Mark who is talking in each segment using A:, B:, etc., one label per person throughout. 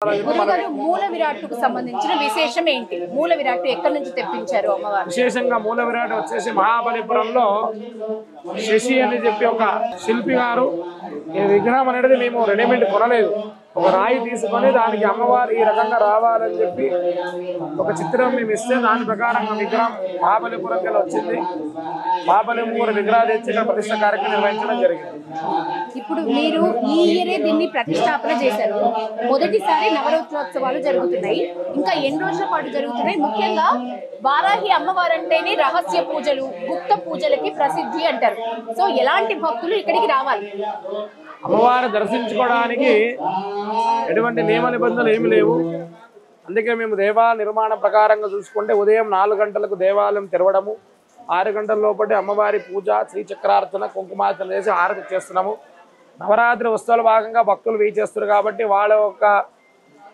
A: గురుగారు మూల విరాట్టుకు సంబంధించిన విశేషం ఏంటి? మూల విరాట్టు ఎక్కడి నుంచి తెప్పించారు అమ్మవారు?
B: విశేషంగా మూల విరాట్ వచ్చేసి మహాబలిపురంలో శశి అని చెప్పి ఒక శిల్పి గారు ఈ విగ్రహం అనేది మేము రెడీమేడ్ కొనలేదు, ఒక రాయి తీసుకొని దానికి అమ్మవారు ఈ రకంగా రావాలని చెప్పి ఒక చిత్రం మేము ఇస్తే దాని ప్రకారంగా విగ్రహం మహాబలిపురంకి వచ్చింది. మహాబలిపురం విగ్రహాలు తెచ్చి ఇక్కడ ప్రతిష్ట కార్యక్రమం నిర్వహించడం జరిగింది.
A: ఇప్పుడు మీరు ఈ ఇయరే దీన్ని ప్రతిష్టాపన చేశారు. మొదటిసారి నవరాత్రోత్సవాలు జరుగుతున్నాయి. ఇంకా ఎన్ని రోజుల పాటు జరుగుతున్నాయి? ముఖ్యంగా వారాహి అమ్మవారు అంటేనే రహస్య పూజలు, గుప్త పూజలకి ప్రసిద్ధి అంటారు. సో ఎలాంటి భక్తులు ఇక్కడికి రావాలి?
B: అమ్మవారు దర్శించుకోవడానికి ఎటువంటి నియమ నిబంధనలు ఏమి లేవు. అందుకే మేము దేవాలయ నిర్మాణం ప్రకారంగా చూసుకుంటే ఉదయం 4 గంటలకు దేవాలయం తెరవడము, 6 గంటల లోపటి అమ్మవారి పూజ, శ్రీచక్రార్చన, కుంకుమార్చన చేసి హారతి చేస్తున్నాము. నవరాత్రి ఉత్సవాల భాగంగా భక్తులు వేచేస్తారు కాబట్టి వాళ్ళ యొక్క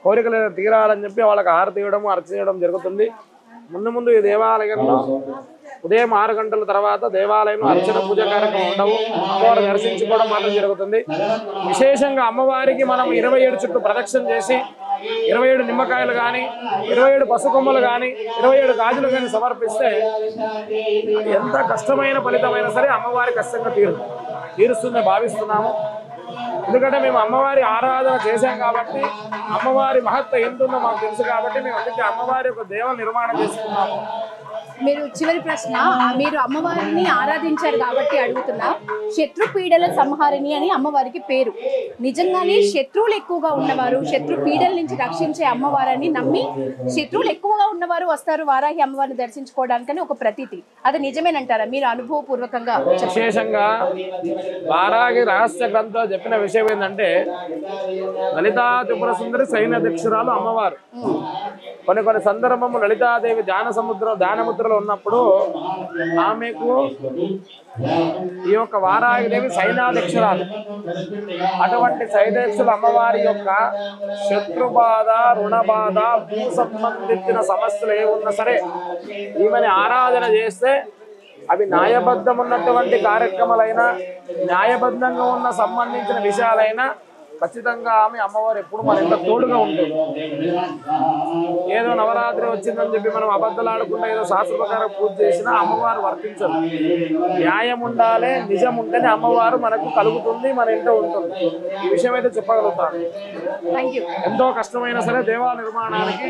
B: కోరికలు తీరాలని చెప్పి వాళ్ళకి హారతి ఇవ్వడం, అర్చన చేయడం జరుగుతుంది. ముందు ఈ దేవాలయంలో ఉదయం 6 గంటల తర్వాత దేవాలయంలో అర్చన పూజ కార్యక్రమం ఉండవు, అమ్మవారు దర్శించుకోవడం మాత్రం జరుగుతుంది. విశేషంగా అమ్మవారికి మనం 27 చుట్టూ ప్రదక్షిణ చేసి 27 నిమ్మకాయలు కానీ, 27 పసుకొమ్మలు కానీ, 27 గాజులు కానీ సమర్పిస్తే ఎంత కష్టమైన ఫలితమైనా సరే అమ్మవారి కష్టంగా తీరుస్తుందని భావిస్తున్నాము. ఎందుకంటే మేము అమ్మవారి ఆరాధన చేశాం కాబట్టి, అమ్మవారి మహత్వం ఎంతుందో మాకు తెలుసు కాబట్టి మేము అందుకే అమ్మవారి యొక్క దేవ నిర్మాణం చేసుకున్నాము.
A: మీరు చివరి ప్రశ్న, మీరు అమ్మవారిని ఆరాధించారు కాబట్టి అడుగుతున్నా, శత్రు పీడల సంహారిణి అని అమ్మవారికి పేరు. నిజంగానే శత్రువులు ఎక్కువగా ఉన్నవారు, శత్రు పీడల నుంచి రక్షించే అమ్మవారిని నమ్మి శత్రువులు ఎక్కువగా ఉన్నవారు వస్తారు వారాహి అమ్మవారిని దర్శించుకోవడానికని ఒక ప్రతీతి. అది నిజమేనంటారా? మీరు అనుభవపూర్వకంగా
B: విశేషంగా వారాహి రహస్య గ్రంథంలో చెప్పిన విషయం ఏంటంటే, లలితా త్రిపుర సుందరి సైన్యాధ్యక్షురాలు అమ్మవారు. కొన్ని సందర్భము లలితాదేవి ధ్యానముద్రలో ఉన్నప్పుడు ఆమెకు ఈ యొక్క వారాహిదేవి సైన్యాధ్యక్షురాలు. అటువంటి సైన్యాధ్యక్షుల అమ్మవారి యొక్క శత్రుబాధ, రుణబాధ, భూ సంబంధించిన సమస్యలు ఏమున్నా సరే ఈమెని ఆరాధన చేస్తే అవి న్యాయబద్ధం ఉన్నటువంటి కార్యక్రమాలైనా, న్యాయబద్ధంగా ఉన్న సంబంధించిన విషయాలైనా ఖచ్చితంగా ఆమె అమ్మవారు ఎప్పుడు మన ఎంత తోడుగా ఉంటుంది. ఏదో నవరాత్రి వచ్చిందని చెప్పి మనం అబద్ధాలు ఆడకుండా ఏదో శాస్త్ర ప్రకారం పూజ చేసినా అమ్మవారు వర్తించదు. న్యాయం ఉండాలి, నిజం ఉంటేనే అమ్మవారు మనకు కలుగుతుంది, మన ఇంట్లో ఉంటుంది. ఈ విషయం అయితే చెప్పగలుగుతాను. ఎంతో కష్టమైనా సరే దేవాలయ నిర్మాణానికి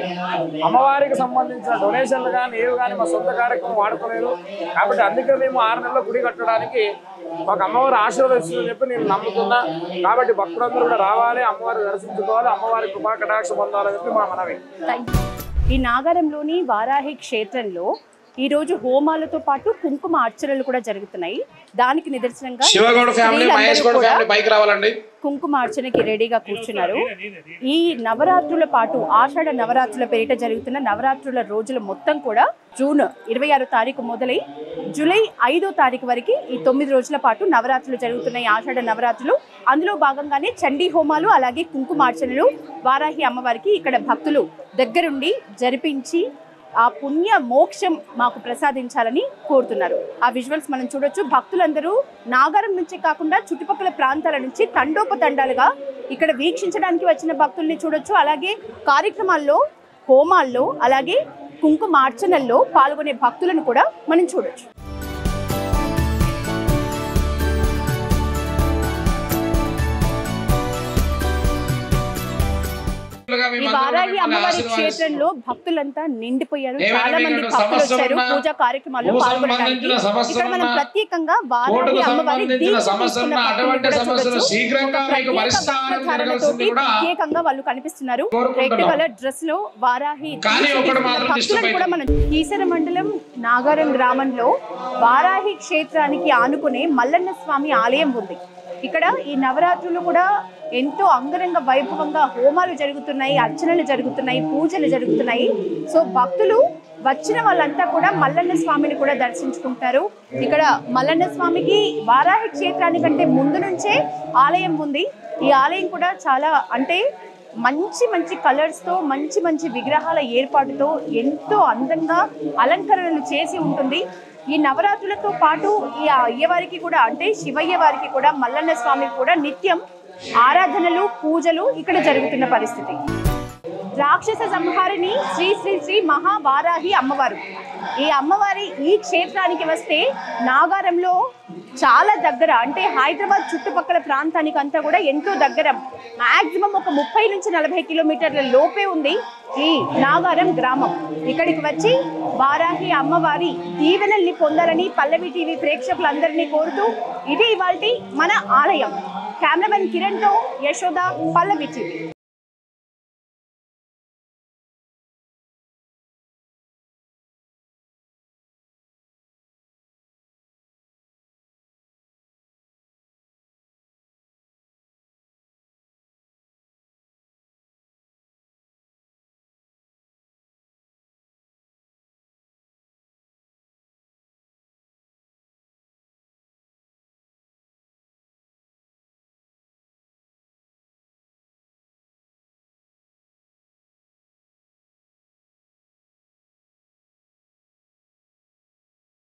B: అమ్మవారికి సంబంధించిన డొనేషన్లు కానీ ఏవి కానీ మా సొంత కార్యక్రమం వాడుకోలేదు కాబట్టి అందుకే మేము 6 నెలల గుడి కట్టడానికి మాకు అమ్మవారు ఆశీర్వదిస్తుందని చెప్పి నేను నమ్ముతున్నా. కాబట్టి భక్తులందరూ కూడా రావాలి, అమ్మవారిని దర్శించుకోవాలి, అమ్మవారి కృపా కటాక్షం పొందాలని చెప్పి మా మనవి.
A: ఈ నాగారంలోని వారాహి క్షేత్రంలో ఈ రోజు హోమాలతో పాటు కుంకుమ అర్చనలు కూడా జరుగుతున్నాయి. దానికి నిదర్శనంగా కుంకుమ అర్చనకి రెడీగా కూర్చున్నారు. ఈ నవరాత్రుల పాటు ఆషాఢ నవరాత్రుల పేరిట జరుగుతున్న నవరాత్రుల రోజుల మొత్తం కూడా జూన్ 26వ తారీఖు మొదలై జూలై 5వ తారీఖు వరకు ఈ 9 రోజుల పాటు నవరాత్రులు జరుగుతున్నాయి, ఆషాఢ నవరాత్రులు. అందులో భాగంగానే చండీ హోమాలు అలాగే కుంకుమార్చనలు వారాహి అమ్మవారికి ఇక్కడ భక్తులు దగ్గరుండి జరిపించి ఆ పుణ్య మోక్షం మాకు ప్రసాదించాలని కోరుతున్నారు. ఆ విజువల్స్ మనం చూడొచ్చు. భక్తులందరూ నాగారం నుంచి కాకుండా చుట్టుపక్కల ప్రాంతాల నుంచి తండోపతండాలుగా ఇక్కడ వీక్షించడానికి వచ్చిన భక్తుల్ని చూడొచ్చు. అలాగే కార్యక్రమాల్లో, హోమాల్లో, అలాగే కుంకుమార్చనల్లో పాల్గొనే భక్తులను కూడా మనం చూడొచ్చు. ఈ వారాహి అమ్మవారి క్షేత్రంలో భక్తులంతా నిండిపోయారు. చాలా మంది భక్తులు వచ్చారు పూజా కార్యక్రమాల్లో పాల్గొనడానికి. ఇక్కడ మనం ప్రత్యేకంగా వారాహి అమ్మవారి ప్రత్యేకంగా వాళ్ళు కనిపిస్తున్నారు. రెడ్ కలర్ డ్రెస్ లో వారాహి భక్తులను కూడా మనం కీసర మండలం నాగారం గ్రామంలో వారాహి క్షేత్రానికి ఆనుకునే మల్లన్న స్వామి ఆలయం ఉంది. ఇక్కడ ఈ నవరాత్రులు కూడా ఎంతో అంగరంగ వైభవంగా హోమాలు జరుగుతున్నాయి, అర్చనలు జరుగుతున్నాయి, పూజలు జరుగుతున్నాయి. సో భక్తులు వచ్చిన వాళ్ళంతా కూడా మల్లన్న స్వామిని కూడా దర్శించుకుంటారు. ఇక్కడ మల్లన్న స్వామికి వారాహి క్షేత్రానికంటే ముందు నుంచే ఆలయం ఉంది. ఈ ఆలయం కూడా చాలా అంటే మంచి కలర్స్తో, మంచి విగ్రహాల ఏర్పాటుతో ఎంతో అందంగా అలంకరణలు చేసి ఉంటుంది. ఈ నవరాత్రులతో పాటు ఈ అయ్యవారికి కూడా అంటే శివయ్య వారికి కూడా మల్లన్న స్వామికి కూడా నిత్యం ఆరాధనలు, పూజలు ఇక్కడ జరుగుతున్న పరిస్థితి. రాక్షస సంహారిణి శ్రీ శ్రీ శ్రీ మహావారాహి అమ్మవారు. ఈ అమ్మవారి ఈ క్షేత్రానికి వస్తే నాగారంలో చాలా దగ్గర, అంటే హైదరాబాద్ చుట్టుపక్కల ప్రాంతానికి అంతా కూడా ఎంతో దగ్గర, మాక్సిమం ఒక 30 నుంచి 40 కిలోమీటర్ల లోపే ఉంది ఈ నాగారం గ్రామం. ఇక్కడికి వచ్చి వారాహి అమ్మవారి దీవెనల్ని పొందాలని పల్లవి టీవీ ప్రేక్షకులందరినీ కోరుతూ ఇది ఇవాల్టి మన ఆలయం. కెమెరామెన్ కిరణ్ తో యశోద, పల్లవి టీవీ.